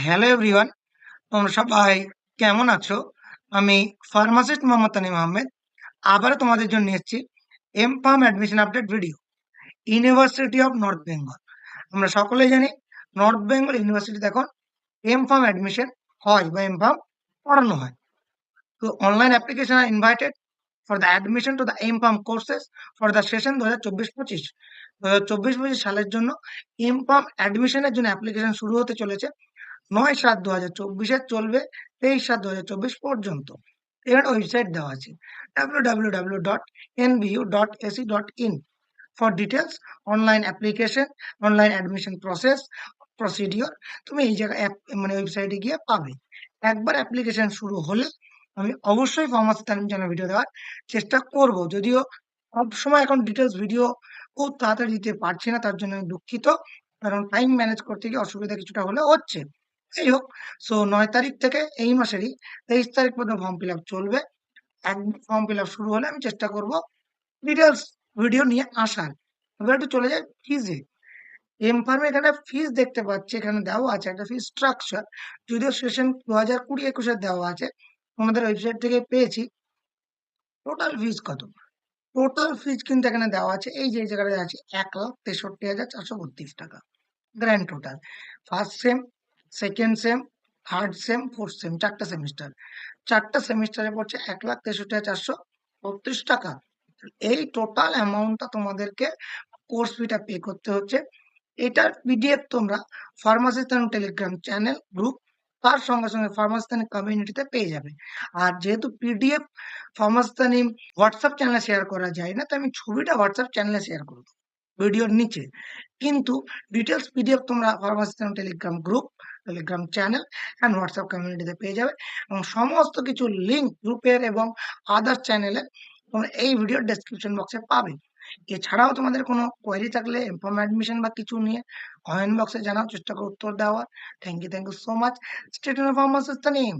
Hello everyone, তোমরা সবাই কেমন আছো? আমি ফার্মাসিস্ট মোহাম্মদ তানিম আহমেদ আবারও তোমাদের জন্য এসেছি MPharm admission update video. University of North Bengal, আমরা সকলেই জানি নর্থ বেঙ্গল ইউনিভার্সিটিতে এখন এমফার্ম অ্যাডমিশন হয় বা এমফার্ম পড়ানো হয়। তো অনলাইন অ্যাপ্লিকেশন আর invited for the admission to the MPharm courses for the session 2024-25। 2024-25 সালের জন্য এমফার্ম অ্যাডমিশনের জন্য অ্যাপ্লিকেশন শুরু হতে চলেছে 9/7/2024, চলবে 23/7/2024 পর্যন্ত। এখানে ওয়েবসাইট দেওয়া আছে www.nbu.ac.in for details, online application, online admission process, procedure. তুমি এই জায়গায় মানে ওয়েবসাইটে গিয়ে পাবে। একবার অ্যাপ্লিকেশন শুরু হলে আমি অবশ্যই ফার্মাসি চ্যানেল ভিডিও দেওয়ার চেষ্টা করব, যদিও সব সময় এখন ডিটেলস ভিডিও খুব তাড়াতাড়ি দিতে পারছি না, তার জন্য আমি দুঃখিত, কারণ টাইম ম্যানেজ করতে গিয়ে অসুবিধা কিছুটা হলে হচ্ছে। যাই হোক, সো 9 তারিখ থেকে এই মাসেরই 23 তারিখ পর্যন্ত ফর্ম ফিল আপ চলবে। একবার ফর্ম ফিল আপ শুরু হলে আমি চেষ্টা করব ডিটেলস ভিডিও নিয়ে আসার। এবার একটু চলে যাই ফিজে। এমফার্মে এখানে ফিজ দেখতে পাচ্ছি, এখানে দেওয়া আছে একটা ফিজ স্ট্রাকচার, যদিও সেশন 2020-21 দেওয়া আছে, আমাদের ওয়েবসাইট থেকে পেয়েছি। টোটাল ফিজ কত? টোটাল ফিজ কিন্তু এখানে দেওয়া আছে, এই যে এই জায়গাটা আছে 1,63,432 টাকা। Grand total. First same, second same, third same, fourth sem, 4টা সেমিস্টার। 4টা সেমিস্টারে পড়ছে 1,63,432 টাকা। এই টোটাল অ্যামাউন্টটা তোমাদেরকে কোর্স ফিটা পে করতে হচ্ছে। এটার পিডিএফ তোমরা ফার্মাসিস্টান টেলিগ্রাম চ্যানেল গ্রুপ, তার সঙ্গে সঙ্গে ফার্মাসিস্টানি কমিউনিটিতে পেয়ে যাবে। আর যেহেতু পিডিএফ ফার্মাসিস্টানি হোয়াটসঅ্যাপ চ্যানেলে শেয়ার করা যায় না, তো আমি ছবিটা হোয়াটসঅ্যাপ চ্যানেলে শেয়ার করবো ভিডিওর নিচে। কিন্তু ডিটেলস পিডিএফ তোমরা ফার্মাসিস্টান Telegram group, Telegram channel and WhatsApp কমিউনিটিতে পেয়ে যাবে, এবং সমস্ত কিছু লিঙ্ক গ্রুপের এবং আদার চ্যানেলের তোমরা এই ভিডিওর ডেসক্রিপশন বক্সে পাবে। এছাড়াও তোমাদের কোনো কোয়েরি থাকলে এমফার্ম অ্যাডমিশন বা কিছু নিয়ে কমেন্ট বক্সে জানাও, চেষ্টা করো উত্তর দেওয়ার। Thank you so much. Stay tuned for pharmacist Tanim.